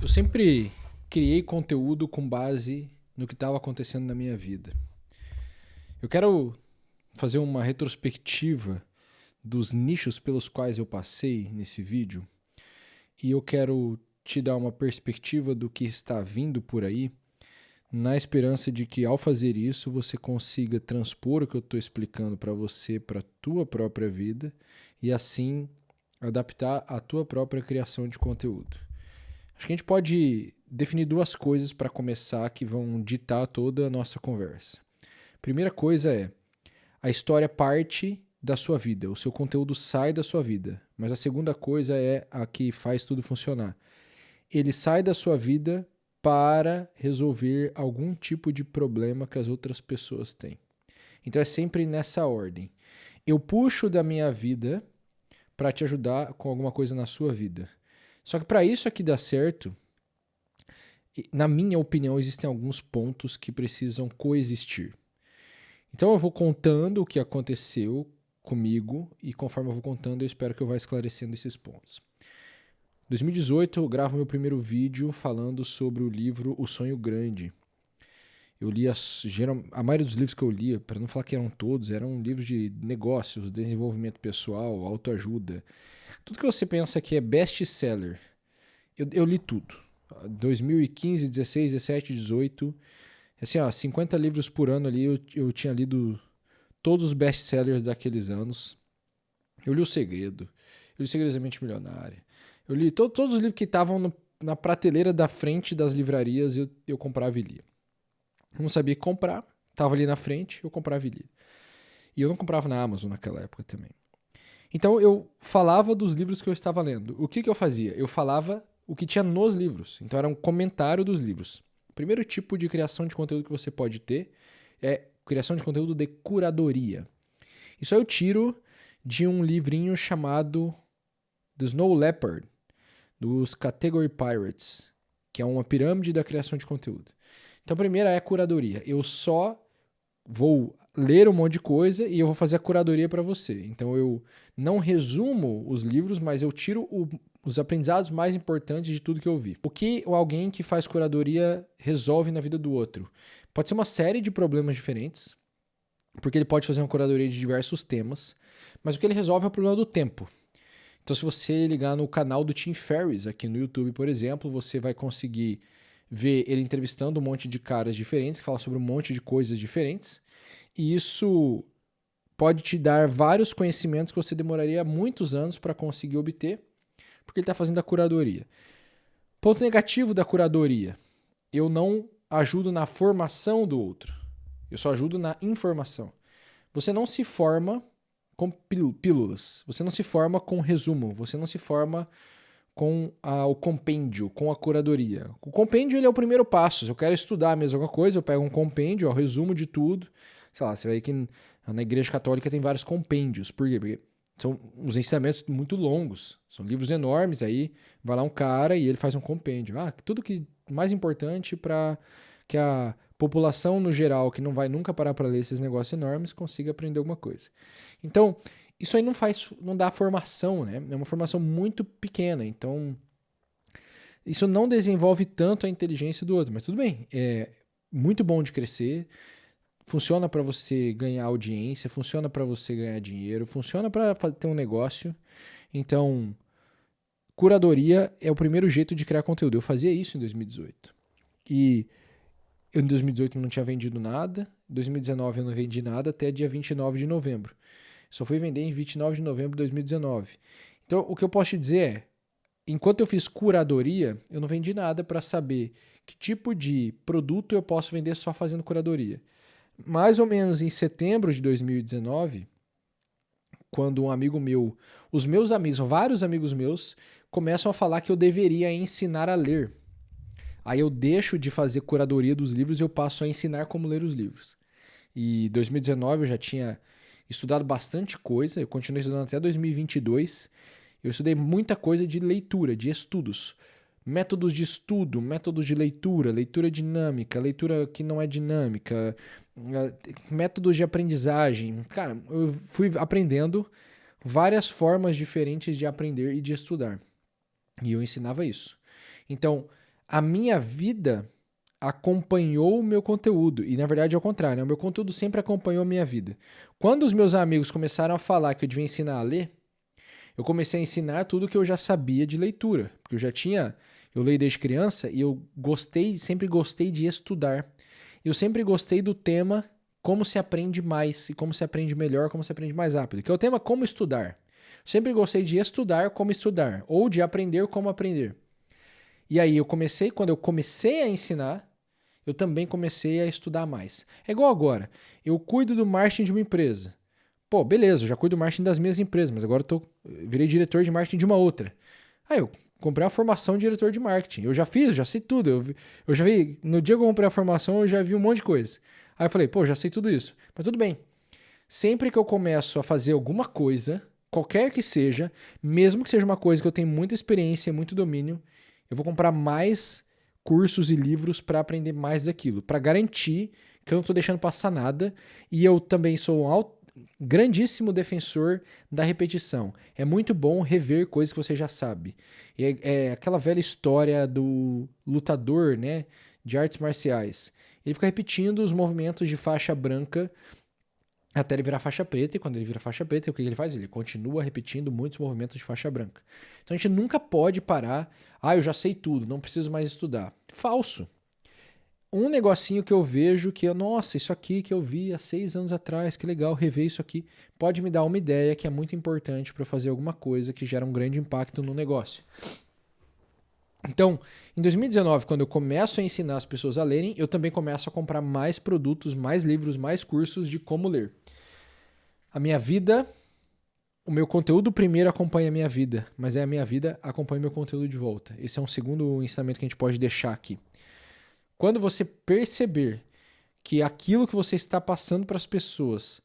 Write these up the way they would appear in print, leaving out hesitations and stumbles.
Eu sempre criei conteúdo com base no que estava acontecendo na minha vida. Eu quero fazer uma retrospectiva dos nichos pelos quais eu passei nesse vídeo e eu quero te dar uma perspectiva do que está vindo por aí, na esperança de que ao fazer isso você consiga transpor o que eu estou explicando para você, para a tua própria vida e assim adaptar a tua própria criação de conteúdo. Acho que a gente pode definir duas coisas para começar que vão ditar toda a nossa conversa. Primeira coisa é, a história parte da sua vida, o seu conteúdo sai da sua vida. Mas a segunda coisa é a que faz tudo funcionar. Ele sai da sua vida para resolver algum tipo de problema que as outras pessoas têm. Então é sempre nessa ordem. Eu puxo da minha vida para te ajudar com alguma coisa na sua vida. Só que para isso aqui dar certo, na minha opinião, existem alguns pontos que precisam coexistir. Então eu vou contando o que aconteceu comigo e conforme eu vou contando eu espero que eu vá esclarecendo esses pontos. Em 2018 eu gravo meu primeiro vídeo falando sobre o livro O Sonho Grande. Eu li a maioria dos livros que eu lia, para não falar que eram todos, eram livros de negócios, desenvolvimento pessoal, autoajuda. Tudo que você pensa que é best-seller, eu li tudo. 2015, 16, 17, 18, assim, 50 livros por ano ali, eu tinha lido todos os best-sellers daqueles anos. Eu li O Segredo, eu li Segredos da Mente Milionária. Eu li todos os livros que estavam na prateleira da frente das livrarias, eu comprava e lia. Eu não sabia comprar, estava ali na frente, eu comprava e lia. E eu não comprava na Amazon naquela época também. Então eu falava dos livros que eu estava lendo. O que eu fazia? Eu falava o que tinha nos livros. Então era um comentário dos livros. O primeiro tipo de criação de conteúdo que você pode ter é criação de conteúdo de curadoria. Isso eu tiro de um livrinho chamado The Snow Leopard, dos Category Pirates, que é uma pirâmide da criação de conteúdo. Então a primeira é a curadoria. Eu só vou ler um monte de coisa e eu vou fazer a curadoria para você. Então eu não resumo os livros, mas eu tiro os aprendizados mais importantes de tudo que eu vi. O que alguém que faz curadoria resolve na vida do outro? Pode ser uma série de problemas diferentes, porque ele pode fazer uma curadoria de diversos temas, mas o que ele resolve é o problema do tempo. Então se você ligar no canal do Tim Ferriss aqui no YouTube, por exemplo, você vai conseguir ver ele entrevistando um monte de caras diferentes, que falam sobre um monte de coisas diferentes, e isso pode te dar vários conhecimentos que você demoraria muitos anos para conseguir obter, porque ele está fazendo a curadoria. Ponto negativo da curadoria: eu não ajudo na formação do outro, eu só ajudo na informação. Você não se forma com pílulas, você não se forma com resumo, você não se forma com o compêndio, com a curadoria. O compêndio ele é o primeiro passo. Se eu quero estudar mesmo alguma coisa, eu pego um compêndio, o resumo de tudo. Sei lá, você vai ver que na Igreja Católica tem vários compêndios. Por quê? Porque são uns ensinamentos muito longos. São livros enormes. Aí vai lá um cara e ele faz um compêndio. Tudo que mais importante para que a população no geral, que não vai nunca parar para ler esses negócios enormes, consiga aprender alguma coisa. Então, isso aí não dá formação, né? É uma formação muito pequena, então isso não desenvolve tanto a inteligência do outro, mas tudo bem, é muito bom de crescer, funciona para você ganhar audiência, funciona para você ganhar dinheiro, funciona para ter um negócio. Então, curadoria é o primeiro jeito de criar conteúdo. Eu fazia isso em 2018. E eu em 2018 não tinha vendido nada, em 2019 eu não vendi nada até dia 29 de novembro. Só fui vender em 29 de novembro de 2019. Então, o que eu posso te dizer é, enquanto eu fiz curadoria, eu não vendi nada para saber que tipo de produto eu posso vender só fazendo curadoria. Mais ou menos em setembro de 2019, quando um amigo meu, os meus amigos, vários amigos meus, começam a falar que eu deveria ensinar a ler. Aí eu deixo de fazer curadoria dos livros e eu passo a ensinar como ler os livros. E em 2019 eu já tinha estudado bastante coisa, eu continuei estudando até 2022. Eu estudei muita coisa de leitura, de estudos. Métodos de estudo, métodos de leitura, leitura dinâmica, leitura que não é dinâmica, métodos de aprendizagem. Cara, eu fui aprendendo várias formas diferentes de aprender e de estudar. E eu ensinava isso. Então, a minha vida acompanhou o meu conteúdo. E na verdade é o contrário, né? O meu conteúdo sempre acompanhou a minha vida. Quando os meus amigos começaram a falar que eu devia ensinar a ler, eu comecei a ensinar tudo que eu já sabia de leitura. Porque eu leio desde criança e eu sempre gostei de estudar. Eu sempre gostei do tema como se aprende mais e como se aprende melhor, como se aprende mais rápido. Que é o tema como estudar. Sempre gostei de estudar como estudar, ou de aprender como aprender. E aí quando eu comecei a ensinar, eu também comecei a estudar mais. É igual agora, eu cuido do marketing de uma empresa. Pô, beleza, eu já cuido do marketing das minhas empresas, mas agora eu virei diretor de marketing de uma outra. Aí eu comprei a formação de diretor de marketing. Eu já sei tudo. Eu já vi, no dia que eu comprei a formação, eu já vi um monte de coisa. Aí eu falei, pô, já sei tudo isso. Mas tudo bem. Sempre que eu começo a fazer alguma coisa, qualquer que seja, mesmo que seja uma coisa que eu tenho muita experiência, muito domínio, eu vou comprar mais cursos e livros para aprender mais daquilo, para garantir que eu não estou deixando passar nada. E eu também sou um grandíssimo defensor da repetição. É muito bom rever coisas que você já sabe. É aquela velha história do lutador, né, de artes marciais. Ele fica repetindo os movimentos de faixa branca até ele virar faixa preta, e quando ele vira faixa preta, o que ele faz? Ele continua repetindo muitos movimentos de faixa branca. Então a gente nunca pode parar, eu já sei tudo, não preciso mais estudar. Falso. Um negocinho que eu vejo nossa, isso aqui que eu vi há 6 anos atrás, que legal, rever isso aqui, pode me dar uma ideia que é muito importante para fazer alguma coisa que gera um grande impacto no negócio. Então, em 2019, quando eu começo a ensinar as pessoas a lerem, eu também começo a comprar mais produtos, mais livros, mais cursos de como ler. A minha vida, o meu conteúdo primeiro acompanha a minha vida, mas a minha vida acompanha o meu conteúdo de volta. Esse é um segundo ensinamento que a gente pode deixar aqui. Quando você perceber que aquilo que você está passando para as pessoas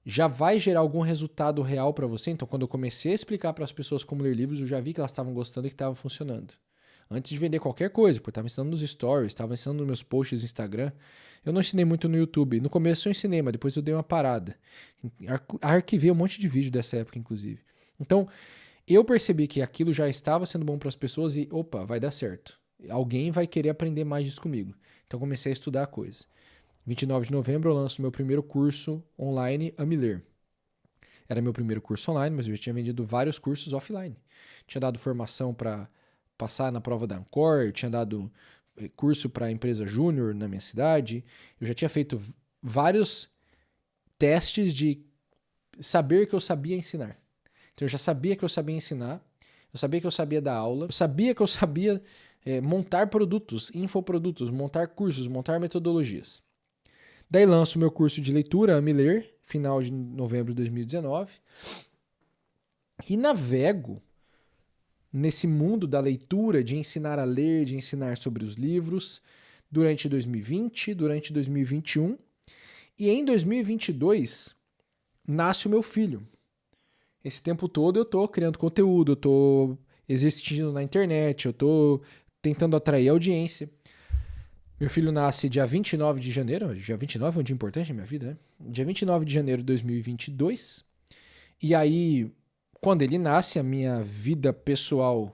já vai gerar algum resultado real para você, então quando eu comecei a explicar para as pessoas como ler livros, eu já vi que elas estavam gostando e que estava funcionando. Antes de vender qualquer coisa, porque eu estava ensinando nos stories, estava ensinando nos meus posts no Instagram. Eu não ensinei muito no YouTube. No começo eu ensinei, mas depois eu dei uma parada. Arquivei um monte de vídeo dessa época, inclusive. Então, eu percebi que aquilo já estava sendo bom para as pessoas e, opa, vai dar certo. Alguém vai querer aprender mais disso comigo. Então, comecei a estudar a coisa. 29 de novembro eu lanço meu primeiro curso online, Ame Ler. Era meu primeiro curso online, mas eu já tinha vendido vários cursos offline. Tinha dado formação para passar na prova da Ancor, eu tinha dado curso para a empresa júnior na minha cidade, eu já tinha feito vários testes de saber que eu sabia ensinar. Então eu já sabia que eu sabia ensinar, eu sabia que eu sabia dar aula, eu sabia que eu sabia montar produtos, infoprodutos, montar cursos, montar metodologias. Daí lanço meu curso de leitura, Ame Ler, final de novembro de 2019, e navego nesse mundo da leitura, de ensinar a ler, de ensinar sobre os livros, durante 2020, durante 2021. E em 2022, nasce o meu filho. Esse tempo todo eu estou criando conteúdo, eu estou existindo na internet, eu estou tentando atrair audiência. Meu filho nasce dia 29 de janeiro, dia 29 é um dia importante na minha vida, né? Dia 29 de janeiro de 2022. E aí, quando ele nasce, a minha vida pessoal,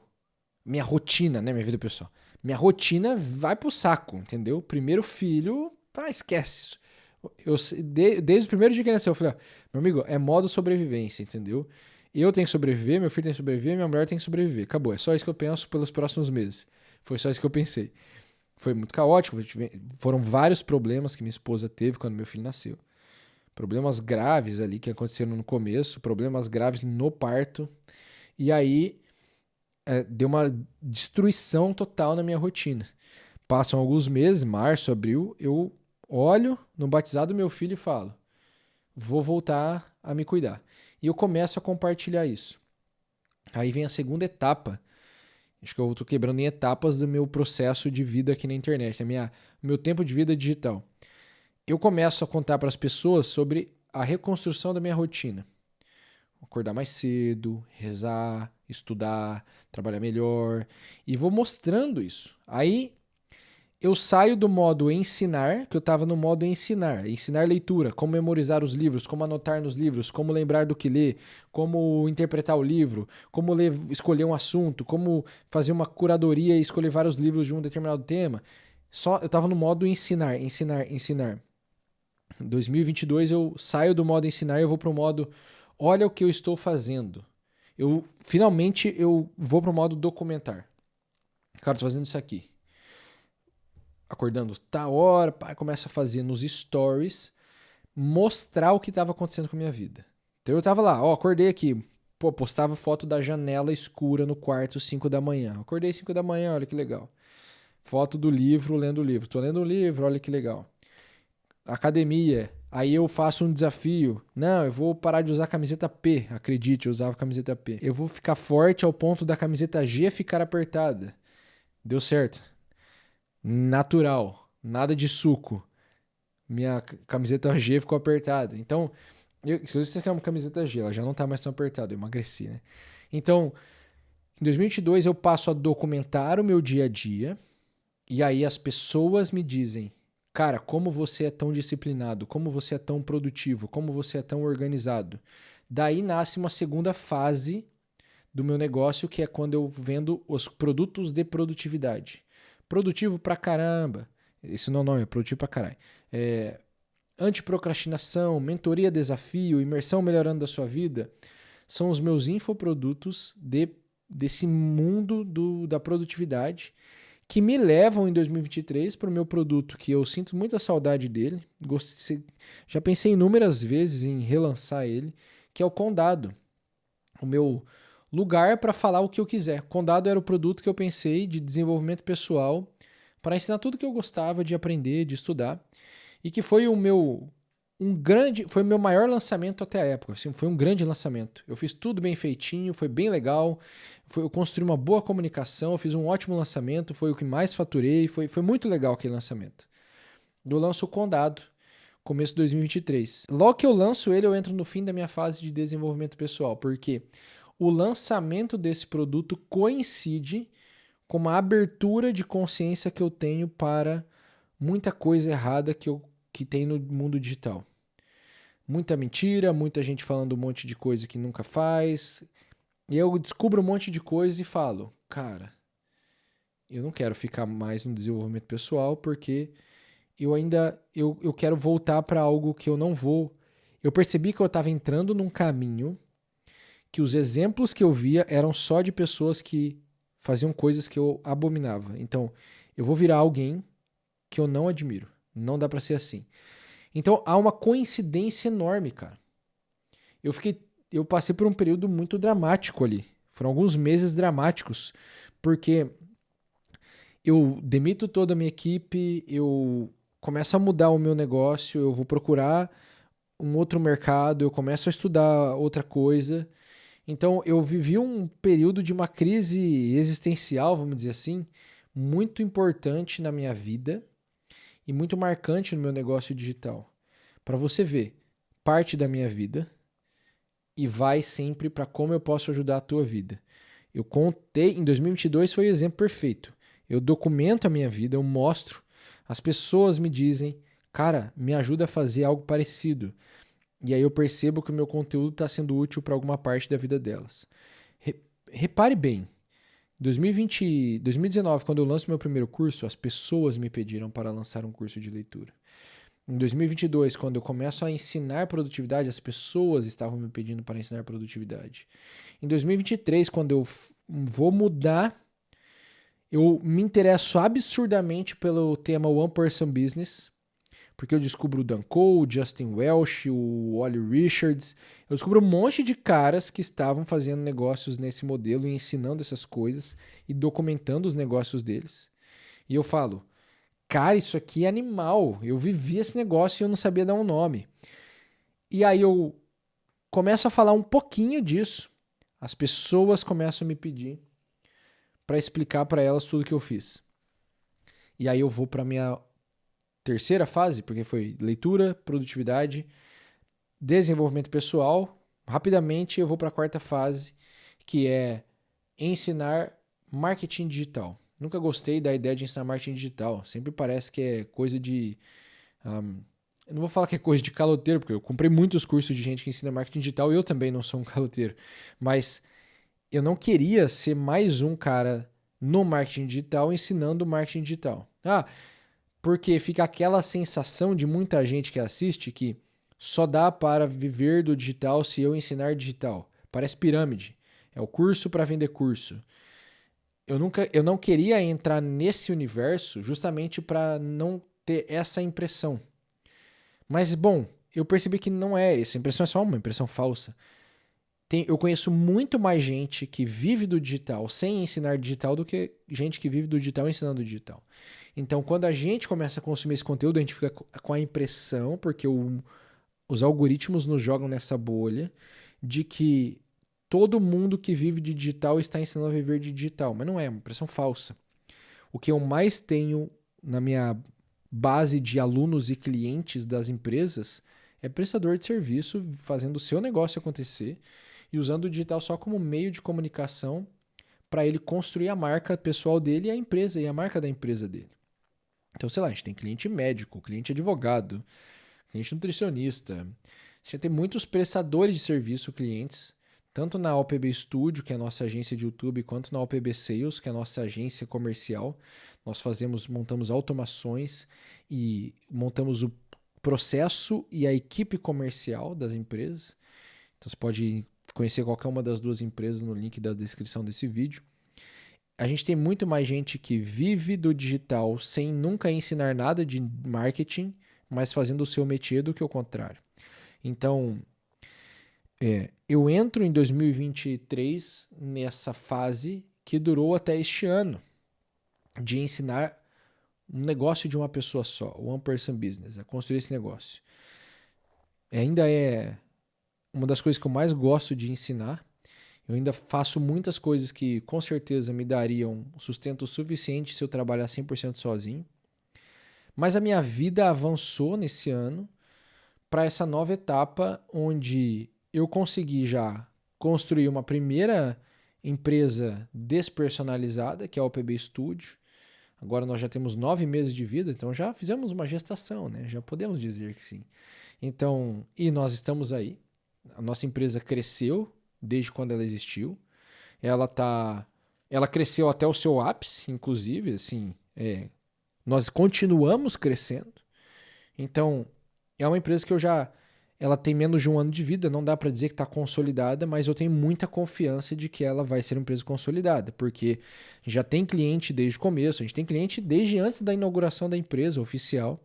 minha rotina, né? Minha vida pessoal. Minha rotina vai pro saco, entendeu? Primeiro filho, esquece isso. Desde o primeiro dia que ele nasceu, eu falei, meu amigo, é modo sobrevivência, entendeu? Eu tenho que sobreviver, meu filho tem que sobreviver, minha mulher tem que sobreviver. Acabou, é só isso que eu penso pelos próximos meses. Foi só isso que eu pensei. Foi muito caótico, foram vários problemas que minha esposa teve quando meu filho nasceu. Problemas graves ali que aconteceram no começo, problemas graves no parto. E aí deu uma destruição total na minha rotina. Passam alguns meses, março, abril, eu olho no batizado do meu filho e falo, vou voltar a me cuidar. E eu começo a compartilhar isso. Aí vem a segunda etapa. Acho que eu estou quebrando em etapas do meu processo de vida aqui na internet, meu tempo de vida digital. Eu começo a contar para as pessoas sobre a reconstrução da minha rotina. Acordar mais cedo, rezar, estudar, trabalhar melhor. E vou mostrando isso. Aí eu saio do modo ensinar, que eu estava no modo ensinar leitura, como memorizar os livros, como anotar nos livros, como lembrar do que ler, como interpretar o livro, como escolher um assunto, como fazer uma curadoria e escolher vários livros de um determinado tema. Eu estava no modo ensinar. Em 2022 eu saio do modo ensinar e eu vou para o modo olha o que eu estou fazendo. Finalmente eu vou para o modo documentar. Cara, estou fazendo isso aqui. Acordando tal hora, começa a fazer nos stories, mostrar o que estava acontecendo com a minha vida. Então eu tava lá, acordei aqui, postava foto da janela escura no quarto 5 da manhã. Acordei 5 da manhã, olha que legal. Foto do livro, lendo o livro. Tô lendo um livro, olha que legal. Academia, aí eu faço um desafio. Não, eu vou parar de usar camiseta P, acredite, eu usava camiseta P. Eu vou ficar forte ao ponto da camiseta G ficar apertada. Deu certo. Natural, nada de suco. Minha camiseta G ficou apertada. Então, se você quer uma camiseta G, ela já não tá mais tão apertada, eu emagreci, né? Então, em 2022 eu passo a documentar o meu dia a dia e aí as pessoas me dizem, cara, como você é tão disciplinado, como você é tão produtivo, como você é tão organizado. Daí nasce uma segunda fase do meu negócio, que é quando eu vendo os produtos de produtividade. Produtivo pra caramba. Esse não é o nome, é produtivo pra caralho. Antiprocrastinação, mentoria desafio, imersão melhorando a sua vida. São os meus infoprodutos desse mundo da produtividade que me levam em 2023 para o meu produto que eu sinto muita saudade dele. Já pensei inúmeras vezes em relançar ele, que é o Condado. O meu lugar para falar o que eu quiser. Condado era o produto que eu pensei de desenvolvimento pessoal para ensinar tudo que eu gostava de aprender, de estudar, e que foi foi o meu maior lançamento até a época. Assim, foi um grande lançamento. Eu fiz tudo bem feitinho, foi bem legal, eu construí uma boa comunicação, eu fiz um ótimo lançamento, foi o que mais faturei, foi muito legal aquele lançamento. Eu lanço o Condado, começo de 2023. Logo que eu lanço ele, eu entro no fim da minha fase de desenvolvimento pessoal, porque o lançamento desse produto coincide com uma abertura de consciência que eu tenho para muita coisa errada que tem no mundo digital. Muita mentira, muita gente falando um monte de coisa que nunca faz. E eu descubro um monte de coisa e falo, cara, eu não quero ficar mais no desenvolvimento pessoal porque eu quero voltar para algo que eu não vou. Eu percebi que eu estava entrando num caminho que os exemplos que eu via eram só de pessoas que faziam coisas que eu abominava. Então, eu vou virar alguém que eu não admiro. Não dá pra ser assim. Então, há uma coincidência enorme, cara. Eu passei por um período muito dramático ali. Foram alguns meses dramáticos, porque eu demito toda a minha equipe, eu começo a mudar o meu negócio, eu vou procurar um outro mercado, eu começo a estudar outra coisa. Então, eu vivi um período de uma crise existencial, vamos dizer assim, muito importante na minha vida e muito marcante no meu negócio digital. Para você ver, parte da minha vida e vai sempre para como eu posso ajudar a tua vida. Eu contei, em 2022 foi o exemplo perfeito. Eu documento a minha vida, eu mostro, as pessoas me dizem, cara, me ajuda a fazer algo parecido. E aí eu percebo que o meu conteúdo está sendo útil para alguma parte da vida delas. Repare bem, 2019, quando eu lanço meu primeiro curso, as pessoas me pediram para lançar um curso de leitura. Em 2022, quando eu começo a ensinar produtividade, as pessoas estavam me pedindo para ensinar produtividade. Em 2023, quando eu vou mudar, eu me interesso absurdamente pelo tema One Person Business, porque eu descubro o Dan Cole, o Justin Welsh, o Wally Richards. Eu descubro um monte de caras que estavam fazendo negócios nesse modelo e ensinando essas coisas e documentando os negócios deles. E eu falo, cara, isso aqui é animal. Eu vivi esse negócio e eu não sabia dar um nome. E aí eu começo a falar um pouquinho disso. As pessoas começam a me pedir para explicar para elas tudo que eu fiz. E aí eu vou para minha terceira fase, porque foi leitura, produtividade, desenvolvimento pessoal. Rapidamente eu vou para a quarta fase, que é ensinar marketing digital. Nunca gostei da ideia de ensinar marketing digital. Sempre parece que é coisa de... eu não vou falar que é coisa de caloteiro, porque eu comprei muitos cursos de gente que ensina marketing digital e eu também não sou um caloteiro. Mas eu não queria ser mais um cara no marketing digital ensinando marketing digital. Porque fica aquela sensação de muita gente que assiste que só dá para viver do digital se eu ensinar digital. Parece pirâmide. É o curso para vender curso. Eu não queria entrar nesse universo justamente para não ter essa impressão. Mas, bom, eu percebi que não é. Essa impressão é só uma impressão falsa. Eu conheço muito mais gente que vive do digital sem ensinar digital do que gente que vive do digital ensinando digital. Então, quando a gente começa a consumir esse conteúdo, a gente fica com a impressão, porque os algoritmos nos jogam nessa bolha, de que todo mundo que vive de digital está ensinando a viver de digital. Mas não é, uma impressão falsa. O que eu mais tenho na minha base de alunos e clientes das empresas é prestador de serviço fazendo o seu negócio acontecer e usando o digital só como meio de comunicação para ele construir a marca pessoal dele e a empresa e a marca da empresa dele. Então, sei lá, a gente tem cliente médico, cliente advogado, cliente nutricionista. A gente tem muitos prestadores de serviço, clientes, tanto na OPB Studio, que é a nossa agência de YouTube, quanto na OPB Sales, que é a nossa agência comercial. Nós montamos automações e montamos o processo e a equipe comercial das empresas. Então você pode conhecer qualquer uma das duas empresas no link da descrição desse vídeo. A gente tem muito mais gente que vive do digital sem nunca ensinar nada de marketing, mas fazendo o seu métier do que o contrário. Então, eu entro em 2023 nessa fase que durou até este ano, de ensinar um negócio de uma pessoa só, one person business, a construir esse negócio. Ainda é uma das coisas que eu mais gosto de ensinar. Eu ainda faço muitas coisas que com certeza me dariam sustento suficiente se eu trabalhar 100% sozinho. Mas a minha vida avançou nesse ano para essa nova etapa onde eu consegui já construir uma primeira empresa despersonalizada, que é a OPB Studio. Agora nós já temos 9 meses de vida, então já fizemos uma gestação, né? Já podemos dizer que sim. Então, e nós estamos aí. A nossa empresa cresceu desde quando ela existiu. Ela cresceu até o seu ápice, inclusive, assim, nós continuamos crescendo. Então, é uma empresa que ela tem menos de um ano de vida, não dá para dizer que está consolidada, mas eu tenho muita confiança de que ela vai ser uma empresa consolidada, porque já tem cliente desde o começo, a gente tem cliente desde antes da inauguração da empresa oficial,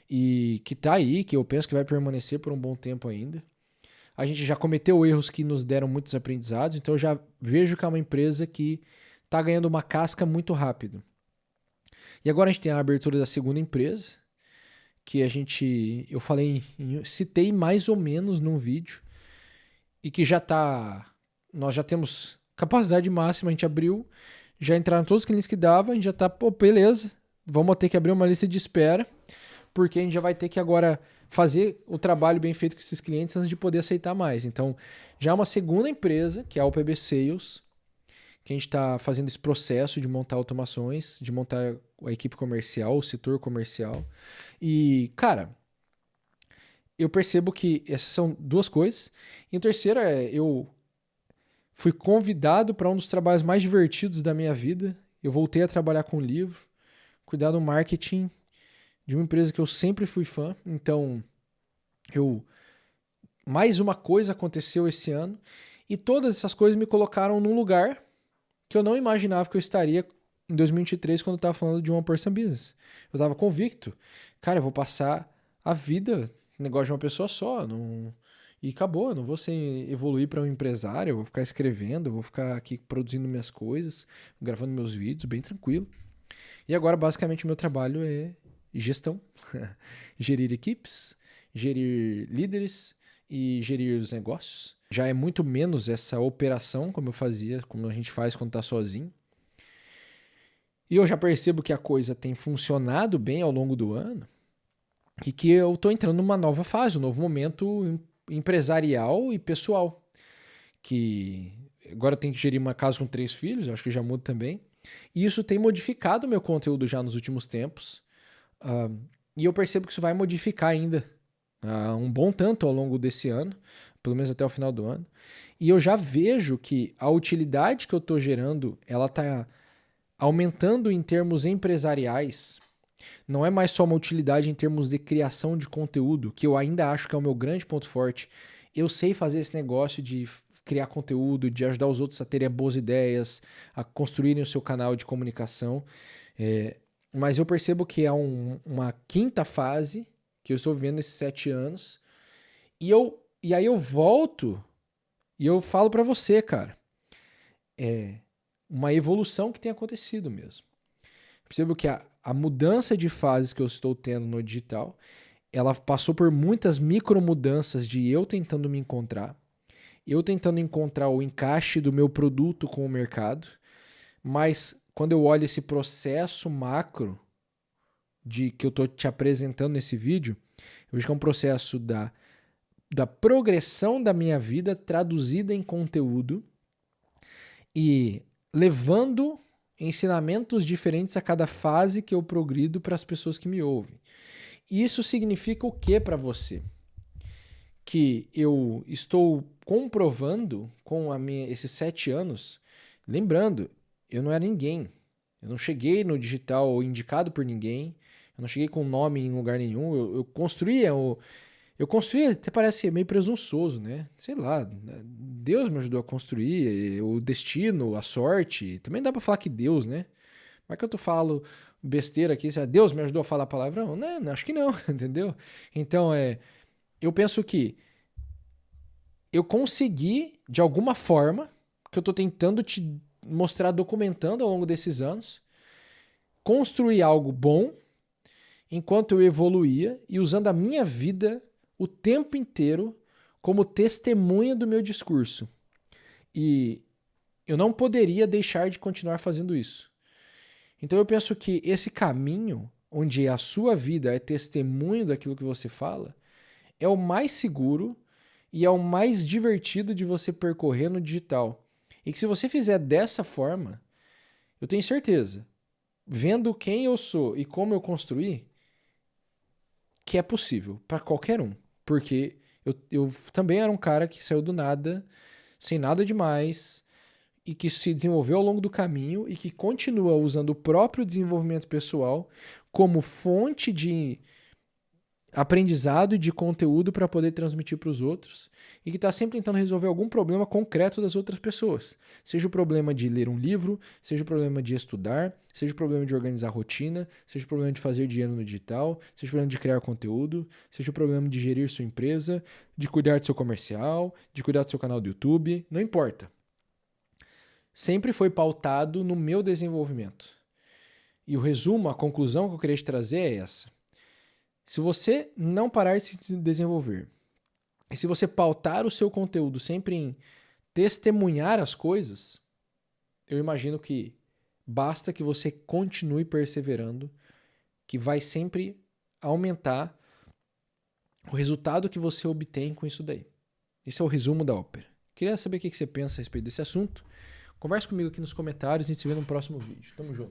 e que está aí, que eu penso que vai permanecer por um bom tempo ainda. A gente já cometeu erros que nos deram muitos aprendizados, então eu já vejo que é uma empresa que está ganhando uma casca muito rápido. E agora a gente tem a abertura da segunda empresa, que eu citei mais ou menos num vídeo, e que nós já temos capacidade máxima, a gente abriu, já entraram todos os clientes que dava, a gente já está, beleza, vamos ter que abrir uma lista de espera, porque a gente já vai ter que agora fazer o trabalho bem feito com esses clientes antes de poder aceitar mais. Então, já é uma segunda empresa, que é a OPB Sales, que a gente está fazendo esse processo de montar automações, de montar a equipe comercial, o setor comercial. E, cara, eu percebo que essas são duas coisas. E o terceiro eu fui convidado para um dos trabalhos mais divertidos da minha vida. Eu voltei a trabalhar com livro, cuidar do marketing de uma empresa que eu sempre fui fã. Então, mais uma coisa aconteceu esse ano e todas essas coisas me colocaram num lugar que eu não imaginava que eu estaria em 2023 quando eu estava falando de one person business. Eu estava convicto. Cara, eu vou passar a vida no negócio de uma pessoa só. E acabou, eu não vou evoluir para um empresário, eu vou ficar escrevendo, eu vou ficar aqui produzindo minhas coisas, gravando meus vídeos, bem tranquilo. E agora, basicamente, o meu trabalho é gestão, gerir equipes, gerir líderes e gerir os negócios. Já é muito menos essa operação como a gente faz quando está sozinho. E eu já percebo que a coisa tem funcionado bem ao longo do ano e que eu estou entrando numa nova fase, um novo momento empresarial e pessoal. Que agora eu tenho que gerir uma casa com 3 filhos, acho que já muda também. E isso tem modificado o meu conteúdo já nos últimos tempos. E eu percebo que isso vai modificar ainda um bom tanto ao longo desse ano, pelo menos até o final do ano. E eu já vejo que a utilidade que eu estou gerando, ela está aumentando em termos empresariais. Não é mais só uma utilidade em termos de criação de conteúdo, que eu ainda acho que é o meu grande ponto forte. Eu sei fazer esse negócio de criar conteúdo, de ajudar os outros a terem boas ideias, a construírem o seu canal de comunicação. Mas eu percebo que é uma quinta fase que eu estou vivendo nesses 7 anos. E aí eu volto e eu falo para você, cara. É uma evolução que tem acontecido mesmo. Percebo que a mudança de fases que eu estou tendo no digital, ela passou por muitas micro mudanças de eu tentando me encontrar, eu tentando encontrar o encaixe do meu produto com o mercado, mas quando eu olho esse processo macro de que eu estou te apresentando nesse vídeo, eu vejo que é um processo da progressão da minha vida traduzida em conteúdo e levando ensinamentos diferentes a cada fase que eu progrido para as pessoas que me ouvem. Isso significa o que para você? Que eu estou comprovando com esses 7 anos, lembrando, eu não era ninguém. Eu não cheguei no digital indicado por ninguém, eu não cheguei com nome em lugar nenhum, eu construía até parece meio presunçoso, né? Sei lá, Deus me ajudou a construir, o destino, a sorte. Também dá pra falar que Deus, né? Mas que eu falo besteira aqui, Deus me ajudou a falar palavrão? Não, acho que não, entendeu? Então, eu penso que eu consegui, de alguma forma, que eu tô tentando te mostrar, documentando ao longo desses anos, construir algo bom enquanto eu evoluía e usando a minha vida o tempo inteiro como testemunha do meu discurso. E eu não poderia deixar de continuar fazendo isso. Então eu penso que esse caminho, onde a sua vida é testemunho daquilo que você fala, é o mais seguro e é o mais divertido de você percorrer no digital. E que se você fizer dessa forma, eu tenho certeza, vendo quem eu sou e como eu construí, que é possível para qualquer um. Porque eu também era um cara que saiu do nada, sem nada demais, e que se desenvolveu ao longo do caminho e que continua usando o próprio desenvolvimento pessoal como fonte de aprendizado e de conteúdo para poder transmitir para os outros e que está sempre tentando resolver algum problema concreto das outras pessoas. Seja o problema de ler um livro, seja o problema de estudar, seja o problema de organizar rotina, seja o problema de fazer dinheiro no digital, seja o problema de criar conteúdo, seja o problema de gerir sua empresa, de cuidar do seu comercial, de cuidar do seu canal do YouTube, não importa. Sempre foi pautado no meu desenvolvimento. E o resumo, a conclusão que eu queria te trazer é essa. Se você não parar de se desenvolver, e se você pautar o seu conteúdo sempre em testemunhar as coisas, eu imagino que basta que você continue perseverando, que vai sempre aumentar o resultado que você obtém com isso daí. Esse é o resumo da ópera. Queria saber o que você pensa a respeito desse assunto. Converse comigo aqui nos comentários e a gente se vê no próximo vídeo. Tamo junto.